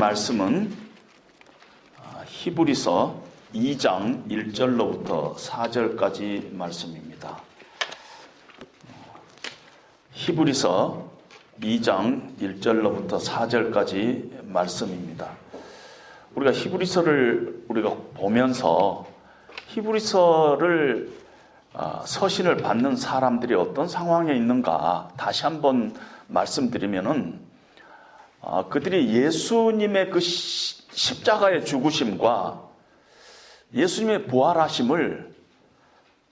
말씀은 히브리서 2장 1절로부터 4절까지 말씀입니다. 히브리서 2장 1절로부터 4절까지 말씀입니다. 우리가 히브리서를 보면서 히브리서를 서신을 받는 사람들이 어떤 상황에 있는가 다시 한번 말씀드리면은 그들이 예수님의 그 십자가의 죽으심과 예수님의 부활하심을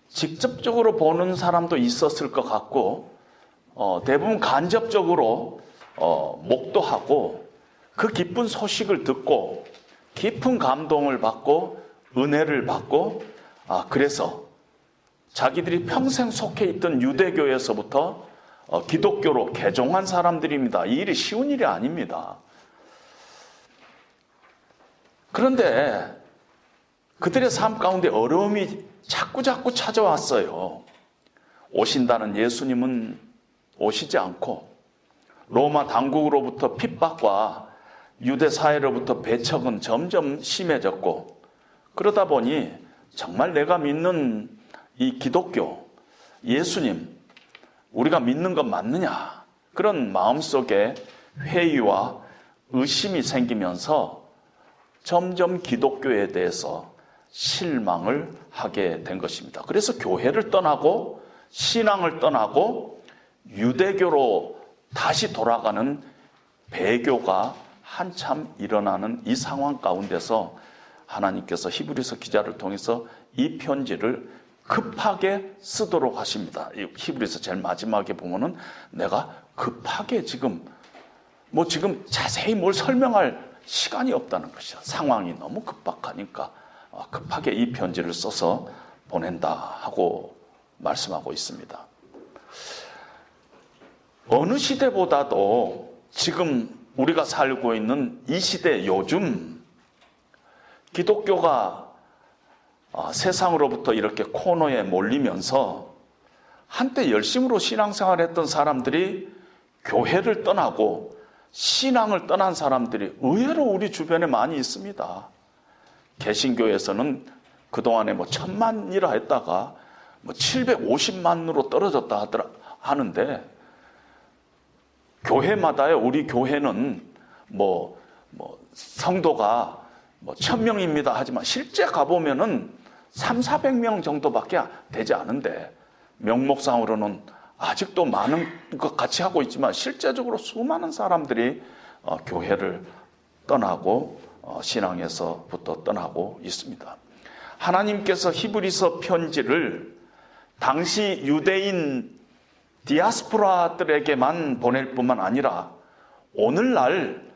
직접적으로 보는 사람도 있었을 것 같고 대부분 간접적으로 목도하고 그 기쁜 소식을 듣고 깊은 감동을 받고 은혜를 받고 그래서 자기들이 평생 속해 있던 유대교에서부터 기독교로 개종한 사람들입니다. 이 일이 쉬운 일이 아닙니다. 그런데 그들의 삶 가운데 어려움이 자꾸 찾아왔어요. 오신다는 예수님은 오시지 않고 로마 당국으로부터 핍박과 유대 사회로부터 배척은 점점 심해졌고 그러다 보니 정말 내가 믿는 이 기독교, 예수님 우리가 믿는 건 맞느냐 그런 마음속에 회의와 의심이 생기면서 점점 기독교에 대해서 실망을 하게 된 것입니다. 그래서 교회를 떠나고 신앙을 떠나고 유대교로 다시 돌아가는 배교가 한참 일어나는 이 상황 가운데서 하나님께서 히브리서 기자를 통해서 이 편지를 급하게 쓰도록 하십니다. 히브리서 제일 마지막에 보면은 내가 급하게 지금 자세히 뭘 설명할 시간이 없다는 것이야. 상황이 너무 급박하니까 급하게 이 편지를 써서 보낸다 하고 말씀하고 있습니다. 어느 시대보다도 지금 우리가 살고 있는 이 시대 요즘 기독교가 세상으로부터 이렇게 코너에 몰리면서 한때 열심으로 신앙생활했던 사람들이 교회를 떠나고 신앙을 떠난 사람들이 의외로 우리 주변에 많이 있습니다. 개신교에서는 그동안에 1000만이라 했다가 750만으로 떨어졌다 하는데 교회마다요. 우리 교회는 성도가 1000명입니다 하지만 실제 가보면은 300~400명 정도밖에 되지 않은데 명목상으로는 아직도 많은 것 같이 하고 있지만 실제적으로 수많은 사람들이 교회를 떠나고 신앙에서부터 떠나고 있습니다. 하나님께서 히브리서 편지를 당시 유대인 디아스포라들에게만 보낼 뿐만 아니라 오늘날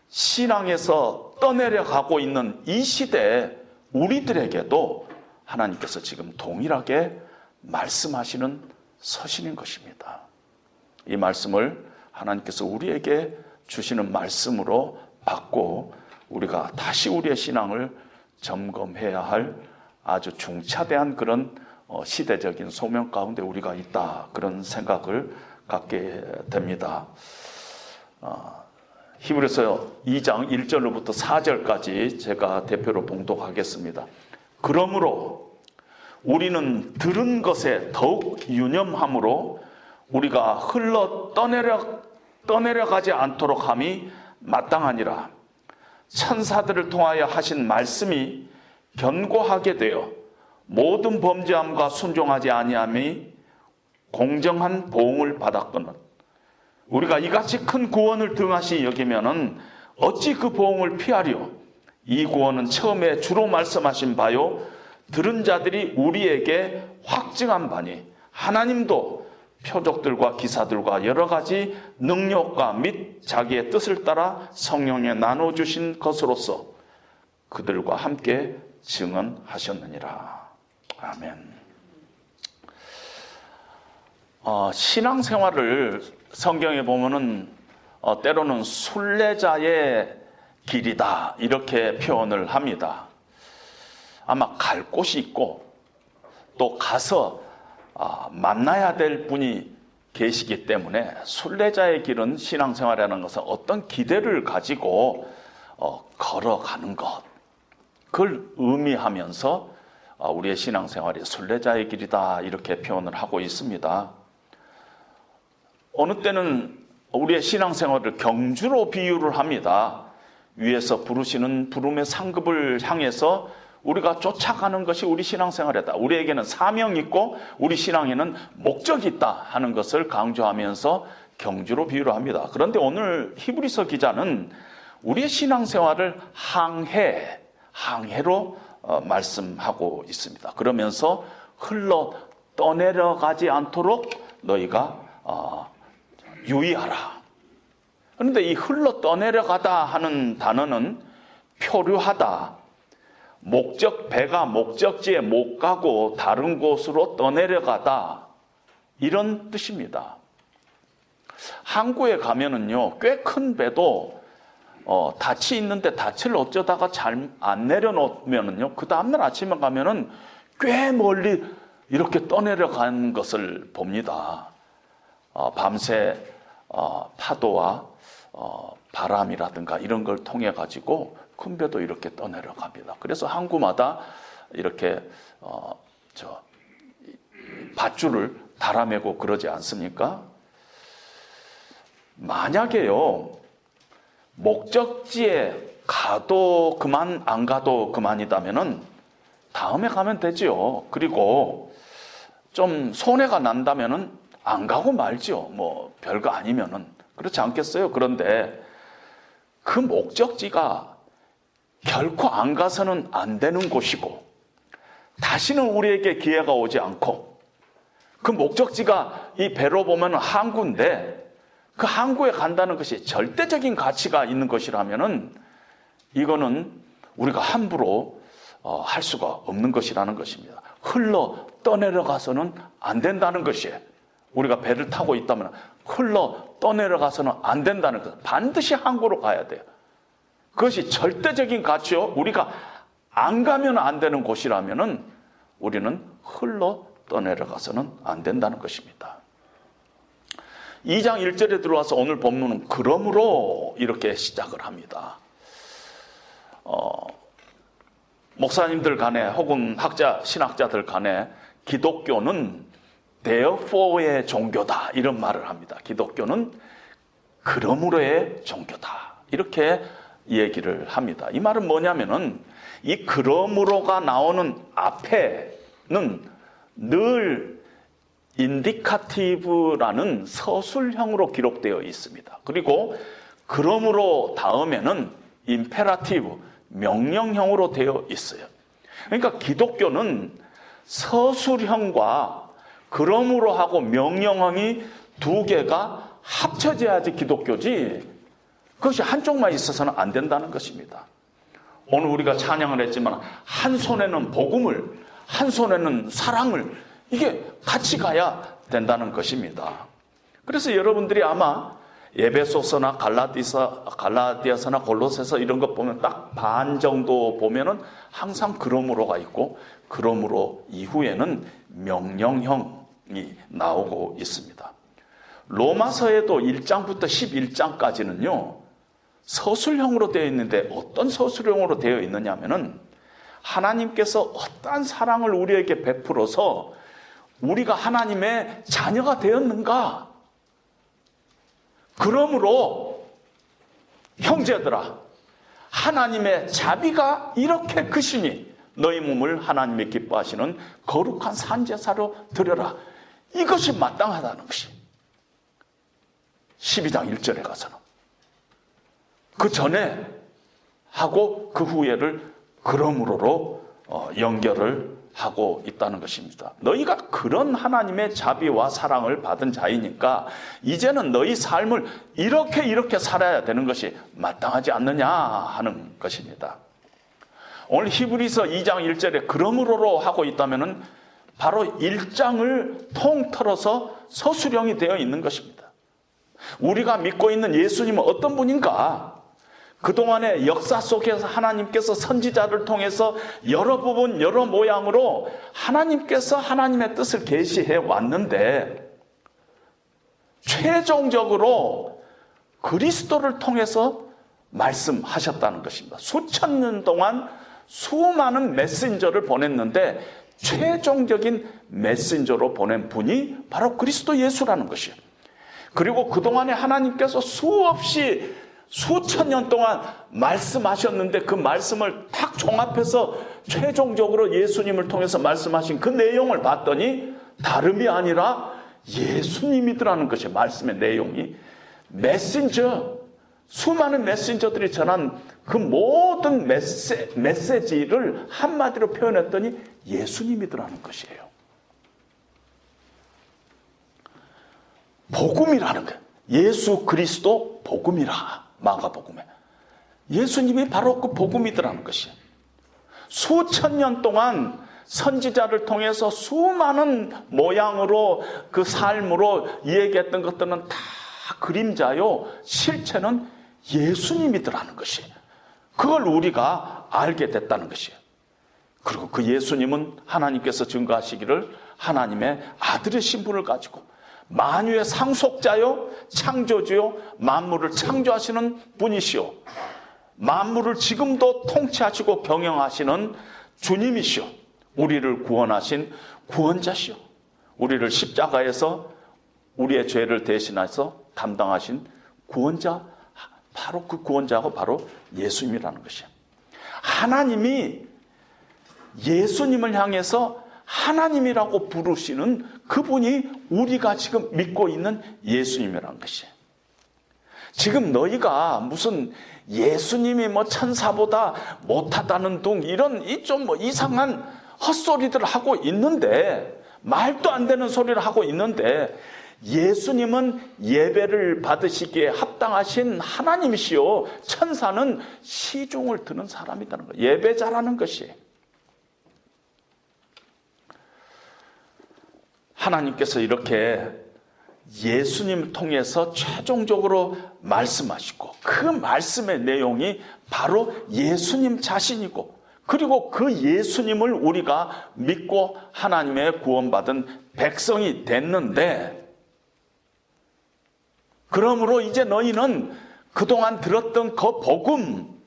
신앙에서 떠내려가고 있는 이 시대 우리들에게도 하나님께서 지금 동일하게 말씀하시는 서신인 것입니다. 이 말씀을 하나님께서 우리에게 주시는 말씀으로 받고 우리가 다시 우리의 신앙을 점검해야 할 아주 중차대한 그런 시대적인 소명 가운데 우리가 있다 그런 생각을 갖게 됩니다. 히브리서 2장 1절로부터 4절까지 제가 대표로 봉독하겠습니다. 그러므로 우리는 들은 것에 더욱 유념함으로 우리가 흘러 떠내려가지 않도록 함이 마땅하니라. 천사들을 통하여 하신 말씀이 견고하게 되어 모든 범죄함과 순종하지 아니함이 공정한 보응을 받았거늘 우리가 이같이 큰 구원을 등하시 여기면은 어찌 그 보응을 피하리요? 이 구원은 처음에 주로 말씀하신 바요 들은 자들이 우리에게 확증한 바니 하나님도 표적들과 기사들과 여러 가지 능력과 및 자기의 뜻을 따라 성령에 나눠주신 것으로서 그들과 함께 증언하셨느니라. 아멘. 신앙생활을 성경에 보면은 때로는 순례자의 길이다 이렇게 표현을 합니다. 아마 갈 곳이 있고 또 가서 만나야 될 분이 계시기 때문에 순례자의 길은 신앙생활이라는 것은 어떤 기대를 가지고 걸어가는 것, 그걸 의미하면서 우리의 신앙생활이 순례자의 길이다 이렇게 표현을 하고 있습니다. 어느 때는 우리의 신앙생활을 경주로 비유를 합니다. 위에서 부르시는 부름의 상급을 향해서 우리가 쫓아가는 것이 우리 신앙생활이다. 우리에게는 사명이 있고 우리 신앙에는 목적이 있다 하는 것을 강조하면서 경주로 비유를 합니다. 그런데 오늘 히브리서 기자는 우리의 신앙생활을 항해로 말씀하고 있습니다. 그러면서 흘러 떠내려가지 않도록 너희가 유의하라. 그런데 이 흘러 떠내려가다 하는 단어는 표류하다, 배가 목적지에 못 가고 다른 곳으로 떠내려가다, 이런 뜻입니다. 항구에 가면은요, 꽤 큰 배도 닻이 있는데 닻을 어쩌다가 잘 안 내려놓으면은요, 그 다음날 아침에 가면은 꽤 멀리 이렇게 떠내려간 것을 봅니다. 밤새 파도와 바람이라든가 이런 걸 통해 가지고 큰 배도 이렇게 떠내려갑니다. 그래서 항구마다 이렇게 밧줄을 달아매고 그러지 않습니까? 만약에요, 목적지에 가도 그만 안 가도 그만이다면은 다음에 가면 되지요. 그리고 좀 손해가 난다면은 안 가고 말죠. 뭐 별거 아니면은. 그렇지 않겠어요? 그런데 그 목적지가 결코 안 가서는 안 되는 곳이고 다시는 우리에게 기회가 오지 않고 그 목적지가 이 배로 보면 항구인데 그 항구에 간다는 것이 절대적인 가치가 있는 것이라면은 이거는 우리가 함부로 할 수가 없는 것이라는 것입니다. 흘러 떠내려가서는 안 된다는 것이에요. 우리가 배를 타고 있다면 흘러 떠내려가서는 안 된다는 것. 반드시 항구로 가야 돼요. 그것이 절대적인 가치요. 우리가 안 가면 안 되는 곳이라면은 우리는 흘러 떠내려가서는 안 된다는 것입니다. 2장 1절에 들어와서 오늘 본문은 그러므로 이렇게 시작을 합니다. 목사님들 간에 혹은 신학자들 간에 기독교는 therefore의 종교다 이런 말을 합니다. 기독교는 그러므로의 종교다 이렇게 얘기를 합니다. 이 말은 뭐냐면은 이 그러므로가 나오는 앞에는 늘 인디카티브라는 서술형으로 기록되어 있습니다. 그리고 그러므로 다음에는 임페라티브, 명령형으로 되어 있어요. 그러니까 기독교는 서술형과 그러므로 하고 명령형이 두 개가 합쳐져야지 기독교지 그것이 한쪽만 있어서는 안 된다는 것입니다. 오늘 우리가 찬양을 했지만 한 손에는 복음을, 한 손에는 사랑을 이게 같이 가야 된다는 것입니다. 그래서 여러분들이 아마 에베소서나 갈라디아서나 골로새서 이런 것 보면 딱 반 정도 보면은 항상 그러므로가 있고 그러므로 이후에는 명령형이 나오고 있습니다. 로마서에도 1장부터 11장까지는요 서술형으로 되어 있는데 어떤 서술형으로 되어 있느냐면은 하나님께서 어떠한 사랑을 우리에게 베풀어서 우리가 하나님의 자녀가 되었는가? 그러므로 형제들아 하나님의 자비가 이렇게 크시니 너희 몸을 하나님의 기뻐하시는 거룩한 산제사로 드려라. 이것이 마땅하다는 것이 12장 1절에 가서는 그 전에 하고 그 후에를 그러므로로 연결을 하고 있다는 것입니다. 너희가 그런 하나님의 자비와 사랑을 받은 자이니까 이제는 너희 삶을 이렇게 살아야 되는 것이 마땅하지 않느냐 하는 것입니다. 오늘 히브리서 2장 1절에 그러므로로 하고 있다면은 바로 1장을 통틀어서 서술형이 되어 있는 것입니다. 우리가 믿고 있는 예수님은 어떤 분인가? 그동안의 역사 속에서 하나님께서 선지자를 통해서 여러 부분 여러 모양으로 하나님께서 하나님의 뜻을 계시해 왔는데 최종적으로 그리스도를 통해서 말씀하셨다는 것입니다. 수천 년 동안 수많은 메신저를 보냈는데 최종적인 메신저로 보낸 분이 바로 그리스도 예수라는 것이에요. 그리고 그동안에 하나님께서 수없이 수천 년 동안 말씀하셨는데 그 말씀을 탁 종합해서 최종적으로 예수님을 통해서 말씀하신 그 내용을 봤더니 다름이 아니라 예수님이더라는 것이에요. 말씀의 내용이. 메신저, 수많은 메신저들이 전한 그 모든 메시지를 한마디로 표현했더니 예수님이더라는 것이에요. 복음이라는 거예요. 예수 그리스도 복음이라. 마가복음에. 예수님이 바로 그 복음이더라는 것이에요. 수천 년 동안 선지자를 통해서 수많은 모양으로 그 삶으로 이야기했던 것들은 다 그림자요. 실체는 예수님이더라는 것이에요. 그걸 우리가 알게 됐다는 것이에요. 그리고 그 예수님은 하나님께서 증거하시기를 하나님의 아들의 신분을 가지고 만유의 상속자요, 창조주요, 만물을 창조하시는 분이시오. 만물을 지금도 통치하시고 경영하시는 주님이시오. 우리를 구원하신 구원자시오. 우리를 십자가에서 우리의 죄를 대신해서 담당하신 구원자, 바로 그 구원자가 바로 예수님이라는 것이에요. 하나님이 예수님을 향해서 하나님이라고 부르시는 그분이 우리가 지금 믿고 있는 예수님이라는 것이에요. 지금 너희가 무슨 예수님이 뭐 천사보다 못하다는 둥 이런 좀 뭐 이상한 헛소리들을 하고 있는데, 말도 안 되는 소리를 하고 있는데, 예수님은 예배를 받으시기에 합당하신 하나님이시요, 천사는 시중을 드는 사람이라는 거예요. 예배자라는 것이에요. 하나님께서 이렇게 예수님을 통해서 최종적으로 말씀하시고 그 말씀의 내용이 바로 예수님 자신이고, 그리고 그 예수님을 우리가 믿고 하나님의 구원받은 백성이 됐는데, 그러므로 이제 너희는 그동안 들었던 그 복음,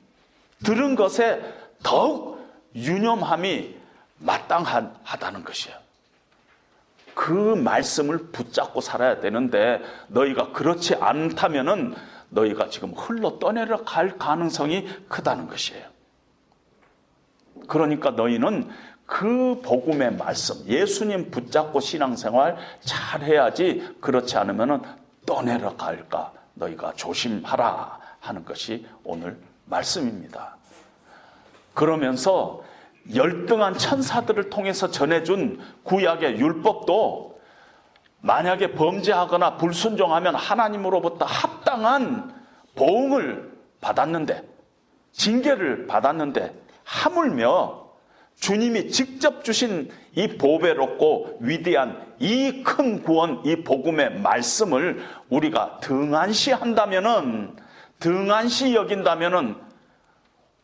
들은 것에 더욱 유념함이 마땅하다는 것이에요. 그 말씀을 붙잡고 살아야 되는데, 너희가 그렇지 않다면은 너희가 지금 흘러 떠내려갈 가능성이 크다는 것이에요. 그러니까 너희는 그 복음의 말씀, 예수님 붙잡고 신앙생활 잘 해야지, 그렇지 않으면은 떠내려갈까 너희가 조심하라 하는 것이 오늘 말씀입니다. 그러면서 열등한 천사들을 통해서 전해준 구약의 율법도 만약에 범죄하거나 불순종하면 하나님으로부터 합당한 보응을 받았는데, 징계를 받았는데, 하물며 주님이 직접 주신 이 보배롭고 위대한 이 큰 구원, 이 복음의 말씀을 우리가 등한시한다면은, 등한시 여긴다면은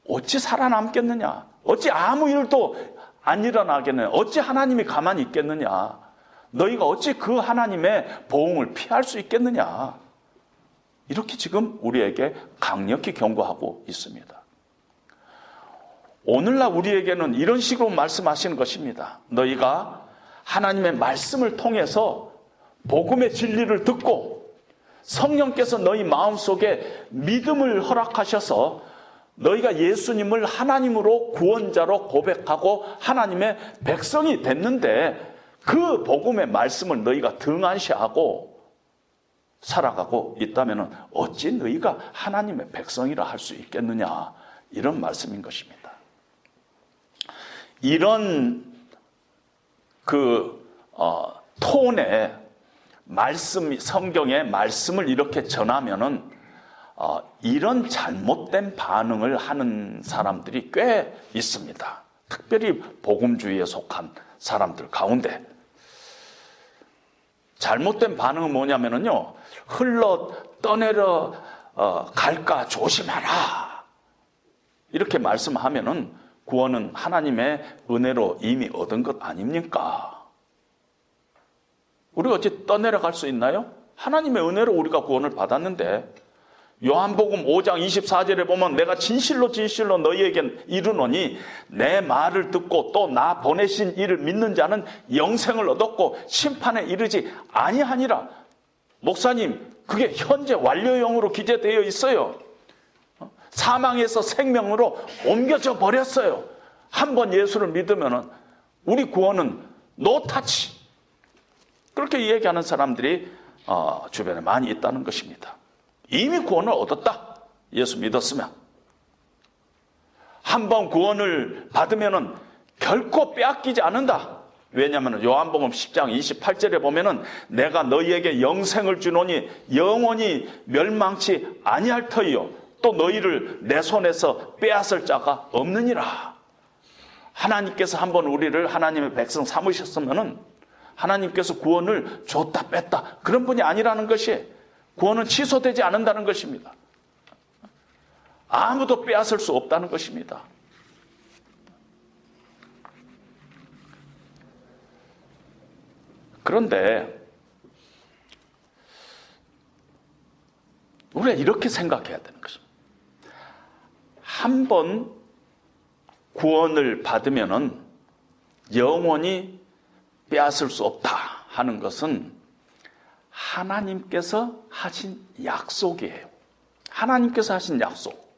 어찌 살아남겠느냐? 어찌 아무 일도 안 일어나겠느냐? 어찌 하나님이 가만히 있겠느냐? 너희가 어찌 그 하나님의 보응을 피할 수 있겠느냐? 이렇게 지금 우리에게 강력히 경고하고 있습니다. 오늘날 우리에게는 이런 식으로 말씀하시는 것입니다. 너희가 하나님의 말씀을 통해서 복음의 진리를 듣고 성령께서 너희 마음속에 믿음을 허락하셔서 너희가 예수님을 하나님으로 구원자로 고백하고 하나님의 백성이 됐는데, 그 복음의 말씀을 너희가 등한시하고 살아가고 있다면 어찌 너희가 하나님의 백성이라 할 수 있겠느냐, 이런 말씀인 것입니다. 이런 톤의 말씀, 성경의 말씀을 이렇게 전하면은 이런 잘못된 반응을 하는 사람들이 꽤 있습니다. 특별히 복음주의에 속한 사람들 가운데. 잘못된 반응은 뭐냐면요, 흘러 떠내려 갈까 조심하라, 이렇게 말씀하면은 구원은 하나님의 은혜로 이미 얻은 것 아닙니까? 우리가 어찌 떠내려갈 수 있나요? 하나님의 은혜로 우리가 구원을 받았는데, 요한복음 5장 24절에 보면 내가 진실로 진실로 너희에게 이르노니 내 말을 듣고 또 나 보내신 이를 믿는 자는 영생을 얻었고 심판에 이르지 아니하니라. 목사님, 그게 현재 완료형으로 기재되어 있어요. 사망에서 생명으로 옮겨져 버렸어요. 한번 예수를 믿으면 우리 구원은 노타치. 그렇게 얘기하는 사람들이 주변에 많이 있다는 것입니다. 이미 구원을 얻었다. 예수 믿었으면. 한번 구원을 받으면 결코 빼앗기지 않는다. 왜냐하면 요한복음 10장 28절에 보면은 내가 너희에게 영생을 주노니 영원히 멸망치 아니할 터이요 또 너희를 내 손에서 빼앗을 자가 없느니라. 하나님께서 한번 우리를 하나님의 백성 삼으셨으면은 하나님께서 구원을 줬다 뺐다 그런 분이 아니라는 것이, 구원은 취소되지 않는다는 것입니다. 아무도 빼앗을 수 없다는 것입니다. 그런데 우리가 이렇게 생각해야 되는 것입니다. 한 번 구원을 받으면은 영원히 빼앗을 수 없다 하는 것은 하나님께서 하신 약속이에요. 하나님께서 하신 약속.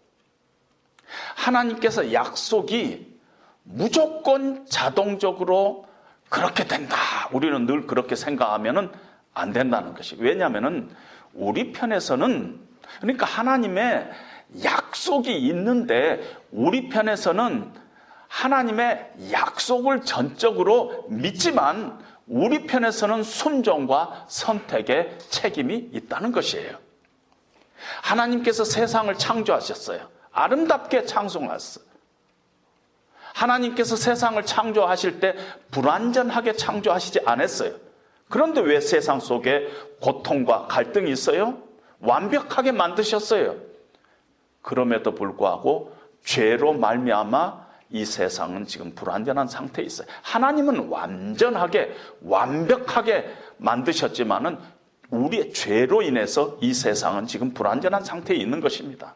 하나님께서 약속이 무조건 자동적으로 그렇게 된다. 우리는 늘 그렇게 생각하면 안 된다는 것이. 왜냐하면 우리 편에서는, 그러니까 하나님의 약속이 있는데 우리 편에서는 하나님의 약속을 전적으로 믿지만 우리 편에서는 순종과 선택의 책임이 있다는 것이에요. 하나님께서 세상을 창조하셨어요. 아름답게 창조하셨어요. 하나님께서 세상을 창조하실 때 불완전하게 창조하시지 않았어요. 그런데 왜 세상 속에 고통과 갈등이 있어요? 완벽하게 만드셨어요. 그럼에도 불구하고 죄로 말미암아 이 세상은 지금 불완전한 상태에 있어요. 하나님은 완전하게 완벽하게 만드셨지만은 우리의 죄로 인해서 이 세상은 지금 불완전한 상태에 있는 것입니다.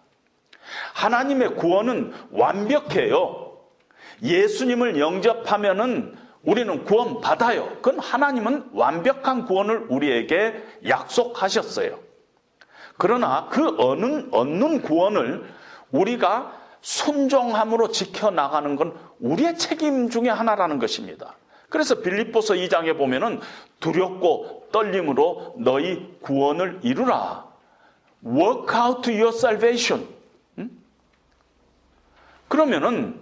하나님의 구원은 완벽해요. 예수님을 영접하면은 우리는 구원 받아요. 그건 하나님은 완벽한 구원을 우리에게 약속하셨어요. 그러나 그 얻는 구원을 우리가 순종함으로 지켜나가는 건 우리의 책임 중에 하나라는 것입니다. 그래서 빌립보서 2장에 보면은 두렵고 떨림으로 너희 구원을 이루라. Work out your salvation. 그러면은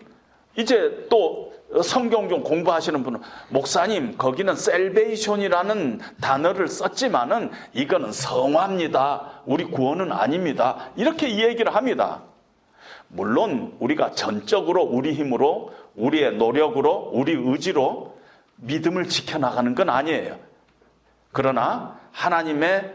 이제 또 성경 좀 공부하시는 분은 목사님 거기는 salvation이라는 단어를 썼지만은 이거는 성화입니다. 우리 구원은 아닙니다. 이렇게 이 얘기를 합니다. 물론 우리가 전적으로 우리 힘으로 우리의 노력으로 우리 의지로 믿음을 지켜나가는 건 아니에요. 그러나 하나님의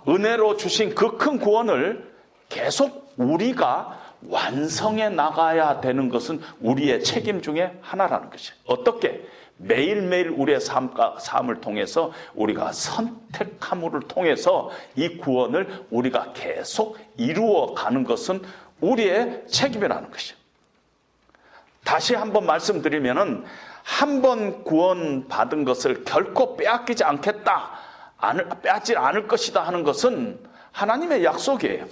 은혜로 주신 그 큰 구원을 계속 우리가 완성해 나가야 되는 것은 우리의 책임 중에 하나라는 것이에요. 어떻게? 매일매일 우리의 삶을 통해서 우리가 선택함을 통해서 이 구원을 우리가 계속 이루어가는 것은 우리의 책임이라는 것이에요. 다시 한번 말씀드리면은 한 번 구원받은 것을 결코 빼앗기지 않겠다, 빼앗지 않을 것이다 하는 것은 하나님의 약속이에요.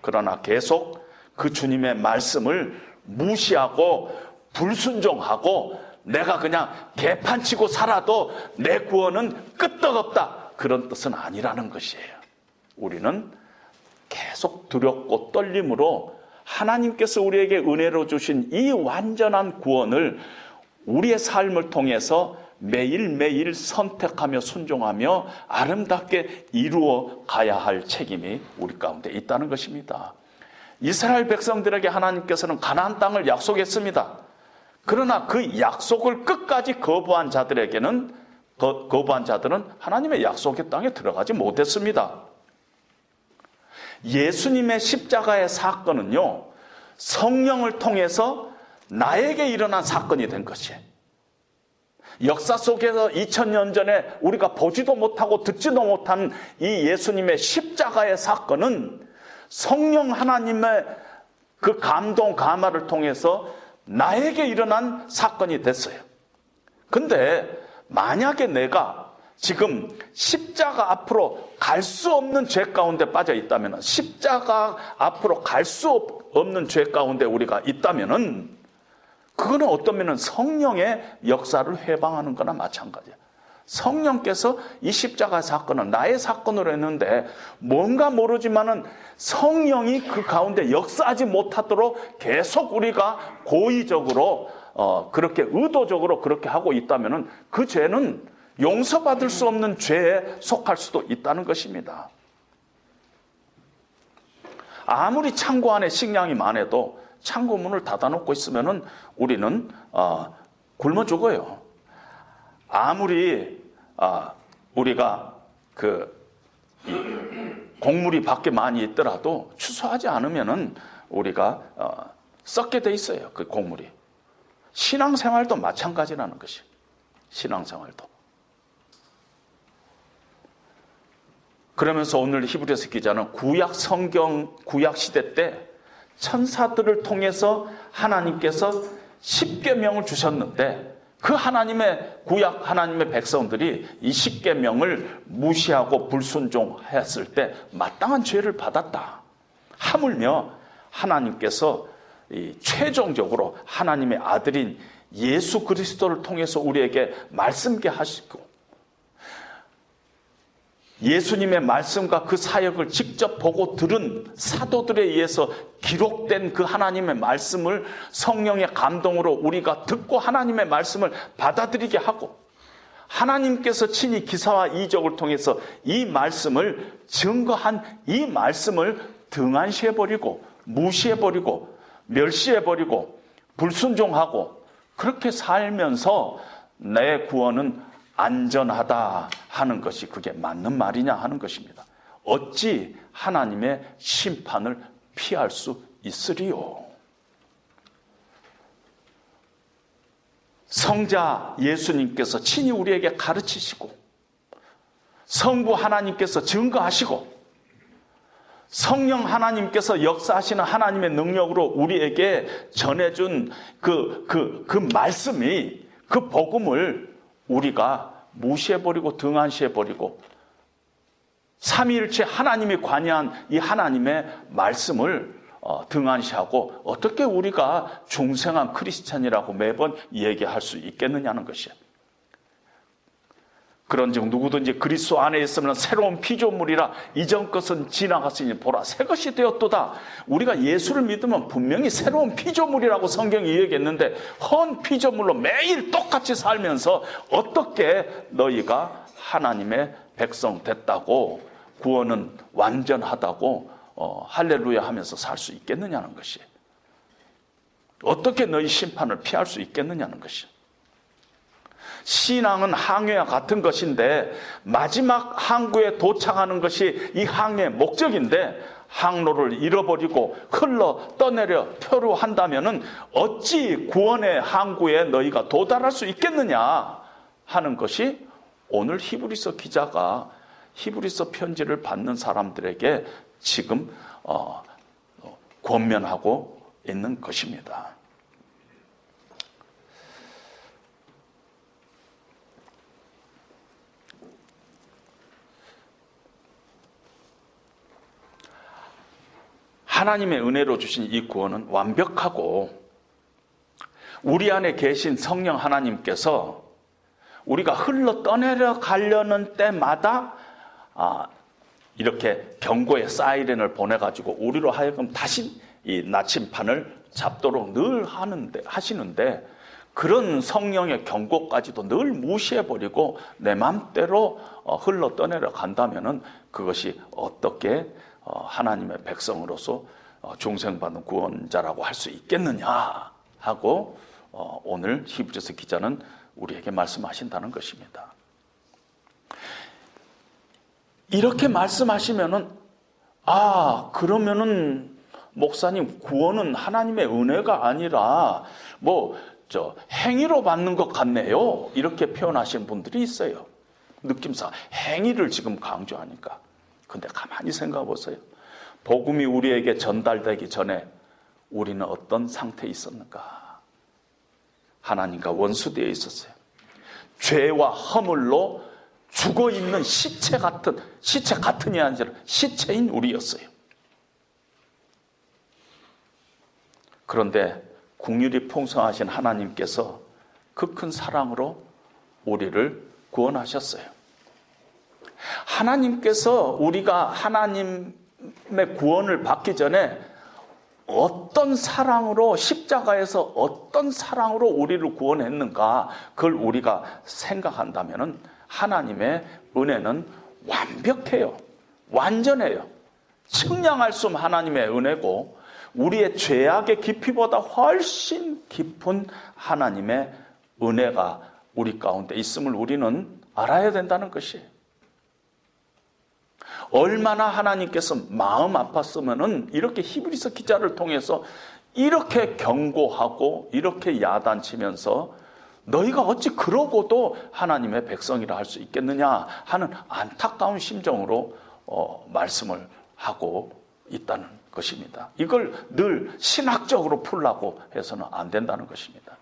그러나 계속 그 주님의 말씀을 무시하고 불순종하고 내가 그냥 개판치고 살아도 내 구원은 끄떡없다, 그런 뜻은 아니라는 것이에요. 우리는 계속 두렵고 떨림으로 하나님께서 우리에게 은혜로 주신 이 완전한 구원을 우리의 삶을 통해서 매일매일 선택하며 순종하며 아름답게 이루어 가야 할 책임이 우리 가운데 있다는 것입니다. 이스라엘 백성들에게 하나님께서는 가나안 땅을 약속했습니다. 그러나 그 약속을 끝까지 거부한 자들은 하나님의 약속의 땅에 들어가지 못했습니다. 예수님의 십자가의 사건은요, 성령을 통해서 나에게 일어난 사건이 된 것이에요. 역사 속에서 2000년 전에 우리가 보지도 못하고 듣지도 못한 이 예수님의 십자가의 사건은 성령 하나님의 그 감동 감화를 통해서 나에게 일어난 사건이 됐어요. 근데 만약에 내가 지금 십자가 앞으로 갈 수 없는 죄 가운데 빠져 있다면, 십자가 앞으로 갈 수 없는 죄 가운데 우리가 있다면은, 그거는 어떤 면은 성령의 역사를 회방하는 거나 마찬가지야. 성령께서 이 십자가 사건은 나의 사건으로 했는데, 뭔가 모르지만은 성령이 그 가운데 역사하지 못하도록 계속 우리가 고의적으로 그렇게 의도적으로 그렇게 하고 있다면은, 그 죄는 용서받을 수 없는 죄에 속할 수도 있다는 것입니다. 아무리 창고 안에 식량이 많아도 창고 문을 닫아놓고 있으면은 우리는 굶어 죽어요. 아무리 우리가 곡물이 밖에 많이 있더라도 추수하지 않으면은 우리가 썩게 돼 있어요. 그 곡물이. 신앙생활도 마찬가지라는 것이. 신앙생활도. 그러면서 오늘 히브리서 기자는 구약 성경, 구약 시대 때 천사들을 통해서 하나님께서 십계명을 주셨는데, 그 하나님의 구약 하나님의 백성들이 이 십계명을 무시하고 불순종했을 때 마땅한 죄를 받았다. 하물며 하나님께서 최종적으로 하나님의 아들인 예수 그리스도를 통해서 우리에게 말씀게 하시고, 예수님의 말씀과 그 사역을 직접 보고 들은 사도들에 의해서 기록된 그 하나님의 말씀을 성령의 감동으로 우리가 듣고 하나님의 말씀을 받아들이게 하고, 하나님께서 친히 기사와 이적을 통해서 이 말씀을 증거한 이 말씀을 등한시해버리고 무시해버리고 멸시해버리고 불순종하고 그렇게 살면서 내 구원은 안전하다 하는 것이 그게 맞는 말이냐 하는 것입니다. 어찌 하나님의 심판을 피할 수 있으리요? 성자 예수님께서 친히 우리에게 가르치시고, 성부 하나님께서 증거하시고, 성령 하나님께서 역사하시는 하나님의 능력으로 우리에게 전해준 그 말씀이, 그 복음을 우리가 무시해버리고 등한시해버리고 삼위일체 하나님이 관여한 이 하나님의 말씀을 등한시하고 어떻게 우리가 중생한 크리스찬이라고 매번 얘기할 수 있겠느냐는 것이에요. 그런즉 누구든지 그리스도 안에 있으면 새로운 피조물이라 이전 것은 지나갔으니 보라 새 것이 되었도다. 우리가 예수를 믿으면 분명히 새로운 피조물이라고 성경이 얘기했는데, 헌 피조물로 매일 똑같이 살면서 어떻게 너희가 하나님의 백성 됐다고, 구원은 완전하다고 할렐루야 하면서 살 수 있겠느냐는 것이, 어떻게 너희 심판을 피할 수 있겠느냐는 것이. 신앙은 항해와 같은 것인데 마지막 항구에 도착하는 것이 이 항해의 목적인데, 항로를 잃어버리고 흘러 떠내려 표류한다면 어찌 구원의 항구에 너희가 도달할 수 있겠느냐 하는 것이 오늘 히브리서 기자가 히브리서 편지를 받는 사람들에게 지금 권면하고 있는 것입니다. 하나님의 은혜로 주신 이 구원은 완벽하고, 우리 안에 계신 성령 하나님께서 우리가 흘러 떠내려 가려는 때마다 이렇게 경고의 사이렌을 보내가지고 우리로 하여금 다시 이 나침판을 잡도록 늘 하시는데, 그런 성령의 경고까지도 늘 무시해버리고 내 맘대로 흘러 떠내려 간다면은 그것이 어떻게 하나님의 백성으로서 중생받는 구원자라고 할 수 있겠느냐 하고 오늘 히브리서 기자는 우리에게 말씀하신다는 것입니다. 이렇게 말씀하시면은, 그러면은 목사님, 구원은 하나님의 은혜가 아니라 행위로 받는 것 같네요, 이렇게 표현하시는 분들이 있어요. 느낌상 행위를 지금 강조하니까. 근데 가만히 생각해 보세요. 복음이 우리에게 전달되기 전에 우리는 어떤 상태에 있었는가? 하나님과 원수되어 있었어요. 죄와 허물로 죽어있는 시체 같은이 아니라 시체인 우리였어요. 그런데 긍휼이 풍성하신 하나님께서 그 큰 사랑으로 우리를 구원하셨어요. 하나님께서 우리가 하나님의 구원을 받기 전에 어떤 사랑으로, 십자가에서 어떤 사랑으로 우리를 구원했는가, 그걸 우리가 생각한다면 하나님의 은혜는 완벽해요. 완전해요. 측량할 수 없는 하나님의 은혜고, 우리의 죄악의 깊이보다 훨씬 깊은 하나님의 은혜가 우리 가운데 있음을 우리는 알아야 된다는 것이에요. 얼마나 하나님께서 마음 아팠으면은 이렇게 히브리서 기자를 통해서 이렇게 경고하고 이렇게 야단치면서 너희가 어찌 그러고도 하나님의 백성이라 할 수 있겠느냐 하는 안타까운 심정으로 말씀을 하고 있다는 것입니다. 이걸 늘 신학적으로 풀라고 해서는 안 된다는 것입니다.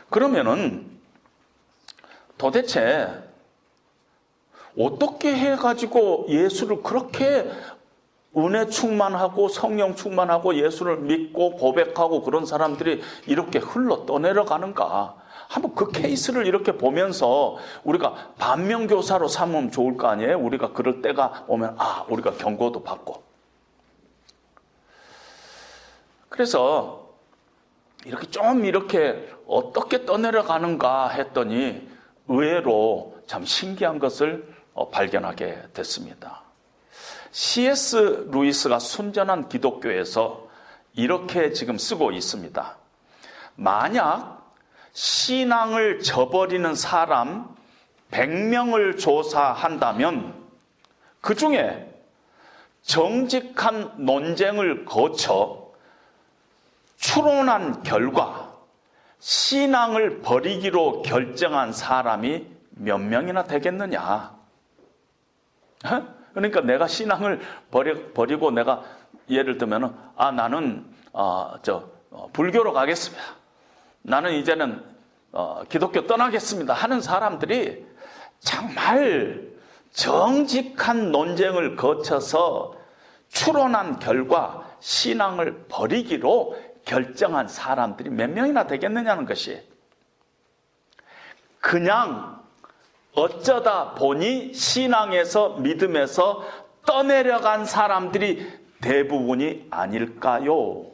그러면은 도대체 어떻게 해가지고 예수를 그렇게 은혜 충만하고 성령 충만하고 예수를 믿고 고백하고 그런 사람들이 이렇게 흘러 떠내려가는가? 한번 그 케이스를 이렇게 보면서 우리가 반면교사로 삼으면 좋을 거 아니에요? 우리가 그럴 때가 오면 우리가 경고도 받고. 그래서 이렇게 어떻게 떠내려가는가 했더니 의외로 참 신기한 것을 발견하게 됐습니다. C.S. 루이스가 순전한 기독교에서 이렇게 지금 쓰고 있습니다. 만약 신앙을 저버리는 사람 100명을 조사한다면 그 중에 정직한 논쟁을 거쳐 추론한 결과 신앙을 버리기로 결정한 사람이 몇 명이나 되겠느냐? 그러니까 내가 신앙을 버리고 내가 예를 들면은 나는 불교로 가겠습니다. 나는 이제는 기독교 떠나겠습니다 하는 사람들이 정말 정직한 논쟁을 거쳐서 추론한 결과 신앙을 버리기로 결정한 사람들이 몇 명이나 되겠느냐는 것이, 그냥 어쩌다 보니 신앙에서 믿음에서 떠내려간 사람들이 대부분이 아닐까요?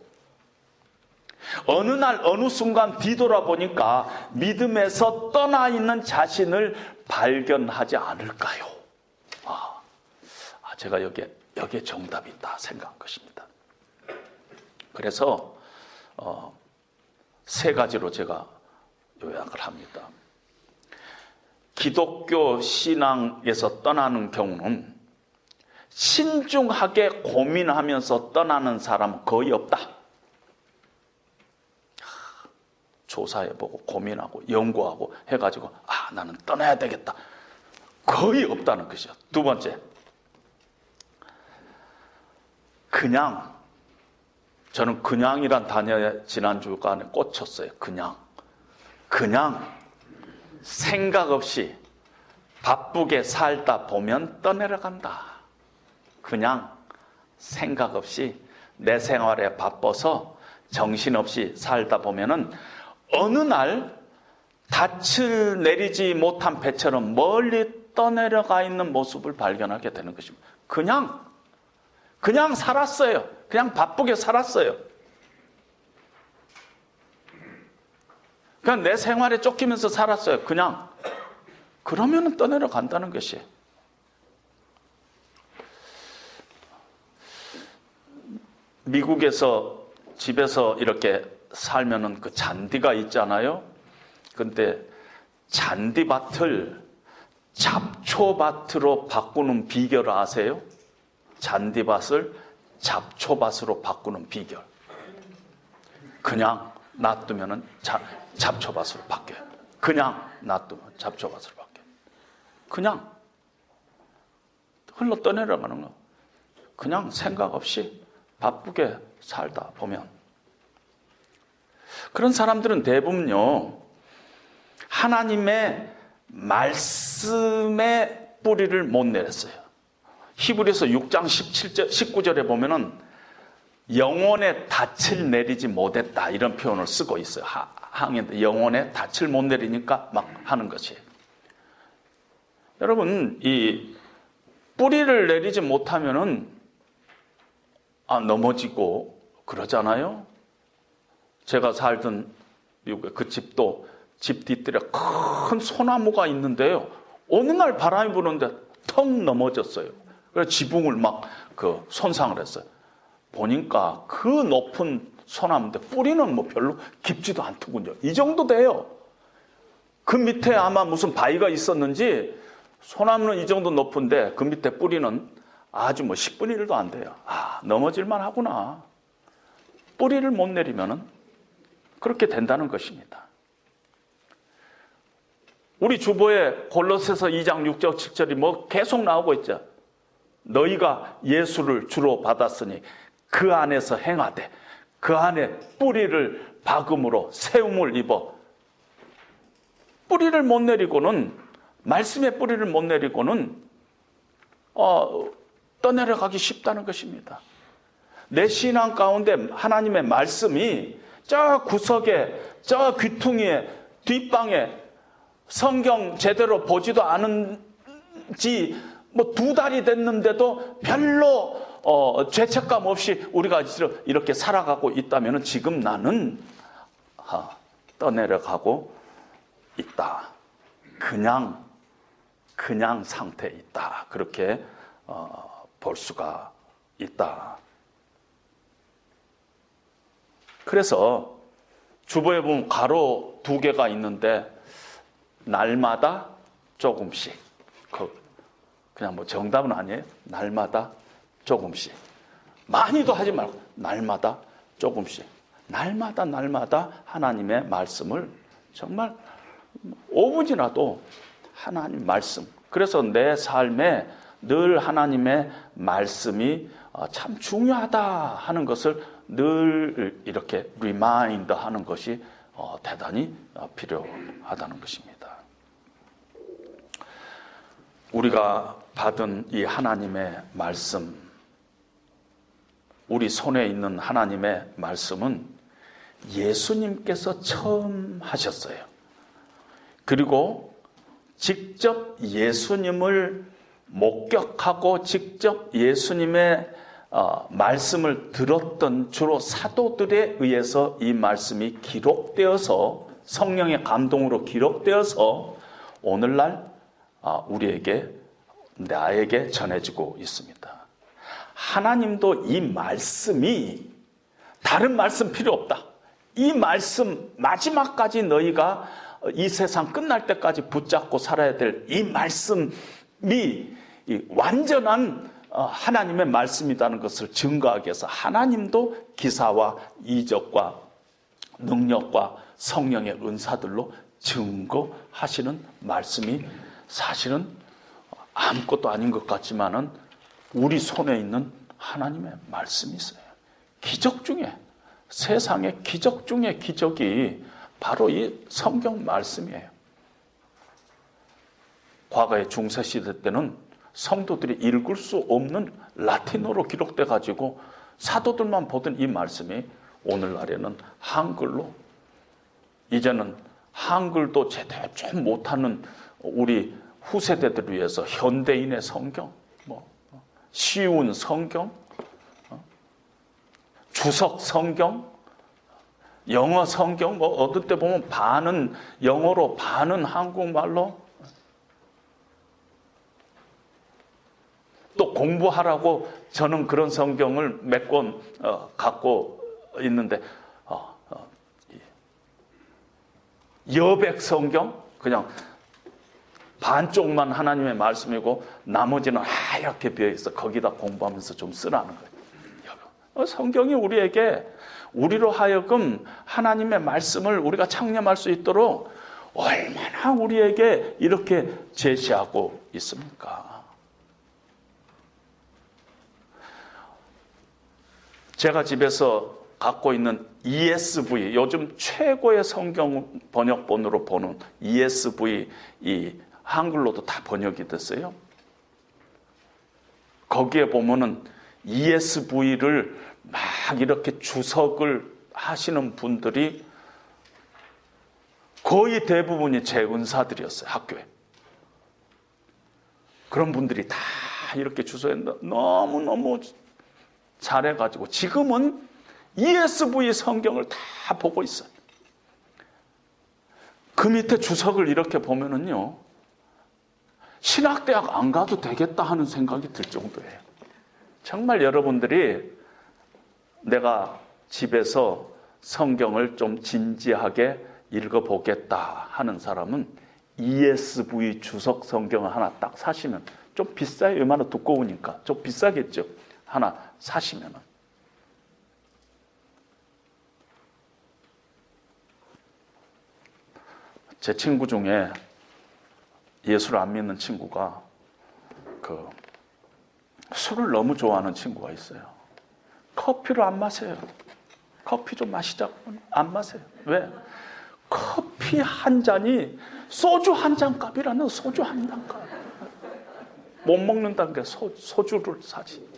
어느 날 어느 순간 뒤돌아보니까 믿음에서 떠나 있는 자신을 발견하지 않을까요? 제가 여기에 정답이 있다 생각한 것입니다. 그래서 세 가지로 제가 요약을 합니다. 기독교 신앙에서 떠나는 경우는 신중하게 고민하면서 떠나는 사람은 거의 없다. 조사해보고 고민하고 연구하고 해가지고 나는 떠나야 되겠다. 거의 없다는 것이죠. 두 번째, 저는 그냥이란 단어에 지난주간에 꽂혔어요. 그냥 생각 없이 바쁘게 살다 보면 떠내려간다. 그냥 생각 없이 내 생활에 바빠서 정신없이 살다 보면은 어느 날 닻을 내리지 못한 배처럼 멀리 떠내려가 있는 모습을 발견하게 되는 것입니다. 그냥 살았어요. 그냥 바쁘게 살았어요. 그냥 내 생활에 쫓기면서 살았어요. 그러면은 떠내려간다는 것이에요. 미국에서 집에서 이렇게 살면은 그 잔디가 있잖아요. 근데 잔디밭을 잡초밭으로 바꾸는 비결을 아세요? 잔디밭을 잡초밭으로 바꾸는 비결. 그냥 놔두면은 잡초밭으로 바뀌어요. 그냥 놔두면 잡초밭으로 바뀌어요. 그냥 흘러 떠내려가는 거. 그냥 생각 없이 바쁘게 살다 보면 그런 사람들은 대부분요 하나님의 말씀의 뿌리를 못 내렸어요. 히브리서 6장 17절, 19절에 보면은 영혼의 닻을 내리지 못했다 이런 표현을 쓰고 있어요. 항해인데 영혼의 닻을 못 내리니까 막 하는 것이에요. 여러분 이 뿌리를 내리지 못하면은 넘어지고 그러잖아요. 제가 살던 미국의 그 집도 집 뒤뜰에 큰 소나무가 있는데요. 어느 날 바람이 부는데 턱 넘어졌어요. 그래서 지붕을 막 손상을 했어요. 보니까 그 높은 소나무인데 뿌리는 뭐 별로 깊지도 않더군요. 이 정도 돼요. 그 밑에 아마 무슨 바위가 있었는지 소나무는 이 정도 높은데 그 밑에 뿌리는 아주 뭐 10분의 1도 안 돼요. 넘어질만 하구나. 뿌리를 못 내리면은 그렇게 된다는 것입니다. 우리 주보에 골로새서 2장 6절 7절이 뭐 계속 나오고 있죠. 너희가 예수를 주로 받았으니 그 안에서 행하되 그 안에 뿌리를 박음으로 세움을 입어. 뿌리를 못 내리고는 말씀의 뿌리를 못 내리고는 떠내려가기 쉽다는 것입니다. 내 신앙 가운데 하나님의 말씀이 저 구석에 저 귀퉁이에 뒷방에 성경 제대로 보지도 않은지 뭐 2달이 됐는데도 별로 죄책감 없이 우리가 이렇게 살아가고 있다면 지금 나는 떠내려가고 있다. 그냥 상태에 있다. 그렇게 볼 수가 있다. 그래서 주보에 보면 가로 2개가 있는데 날마다 조금씩 그냥 뭐 정답은 아니에요. 날마다 조금씩 많이도 하지 말고 날마다 조금씩 날마다 하나님의 말씀을 정말 5분이라도 하나님 말씀. 그래서 내 삶에 늘 하나님의 말씀이 참 중요하다 하는 것을 늘 이렇게 리마인드 하는 것이 대단히 필요하다는 것입니다. 우리가 받은 이 하나님의 말씀, 우리 손에 있는 하나님의 말씀은 예수님께서 처음 하셨어요. 그리고 직접 예수님을 목격하고 직접 예수님의 말씀을 들었던 주로 사도들에 의해서 이 말씀이 기록되어서 성령의 감동으로 기록되어서 오늘날 우리에게 나에게 전해지고 있습니다. 하나님도 이 말씀이 다른 말씀 필요 없다. 이 말씀 마지막까지 너희가 이 세상 끝날 때까지 붙잡고 살아야 될 이 말씀이 완전한 하나님의 말씀이라는 것을 증거하기 위해서 하나님도 기사와 이적과 능력과 성령의 은사들로 증거하시는 말씀이 사실은 아무것도 아닌 것 같지만은 우리 손에 있는 하나님의 말씀이 있어요. 기적 중에 세상의 기적 중에 기적이 바로 이 성경 말씀이에요. 과거의 중세시대 때는 성도들이 읽을 수 없는 라틴어로 기록돼 가지고 사도들만 보던 이 말씀이 오늘날에는 한글로, 이제는 한글도 제대로 좀 못하는 우리 후세대들을 위해서 현대인의 성경, 쉬운 성경, 주석 성경, 영어 성경, 어떨 때 보면 반은 영어로 반은 한국말로, 또 공부하라고 저는 그런 성경을 몇 권 갖고 있는데 여백 성경, 그냥 반쪽만 하나님의 말씀이고 나머지는 하얗게 비어있어. 거기다 공부하면서 좀 쓰라는 거예요. 성경이 우리로 하여금 하나님의 말씀을 우리가 창념할 수 있도록 얼마나 우리에게 이렇게 제시하고 있습니까? 제가 집에서 갖고 있는 ESV, 요즘 최고의 성경 번역본으로 보는 ESV, 이 한글로도 다 번역이 됐어요. 거기에 보면은 ESV를 막 이렇게 주석을 하시는 분들이 거의 대부분이 제 은사들이었어요, 학교에. 그런 분들이 다 이렇게 주소에 너무너무 잘해가지고 지금은 ESV 성경을 다 보고 있어요. 그 밑에 주석을 이렇게 보면은요, 신학대학 안 가도 되겠다 하는 생각이 들 정도예요. 정말 여러분들이 내가 집에서 성경을 좀 진지하게 읽어보겠다 하는 사람은 ESV 주석 성경을 하나 딱 사시면, 좀 비싸요. 얼마나 두꺼우니까 좀 비싸겠죠. 하나 사시면은. 제 친구 중에 예수를 안 믿는 친구가 술을 너무 좋아하는 친구가 있어요. 커피를 안 마셔요. 커피 좀 마시자고 안 마세요. 왜? 커피 한 잔이 소주 한 잔 값이라는, 소주 한 잔 값. 못 먹는다는 게 소주를 사지.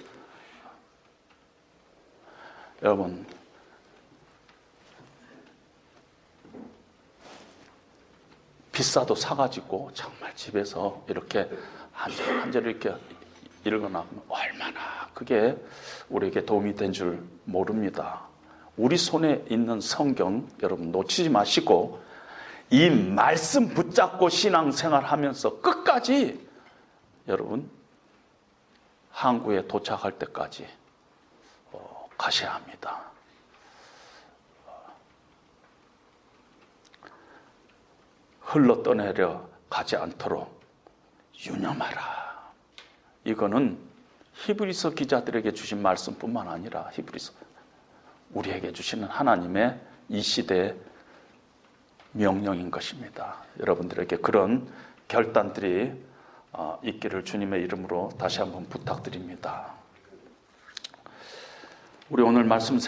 여러분, 비싸도 사가지고 정말 집에서 이렇게 한 절 이렇게 읽어나가면 얼마나 그게 우리에게 도움이 된 줄 모릅니다. 우리 손에 있는 성경 여러분 놓치지 마시고 이 말씀 붙잡고 신앙생활 하면서 끝까지 여러분 항구에 도착할 때까지 가셔야 합니다. 흘러 떠내려 가지 않도록 유념하라. 이거는 히브리서 기자들에게 주신 말씀뿐만 아니라 히브리서 우리에게 주시는 하나님의 이 시대의 명령인 것입니다. 여러분들에게 그런 결단들이 있기를 주님의 이름으로 다시 한번 부탁드립니다. 우리 오늘 말씀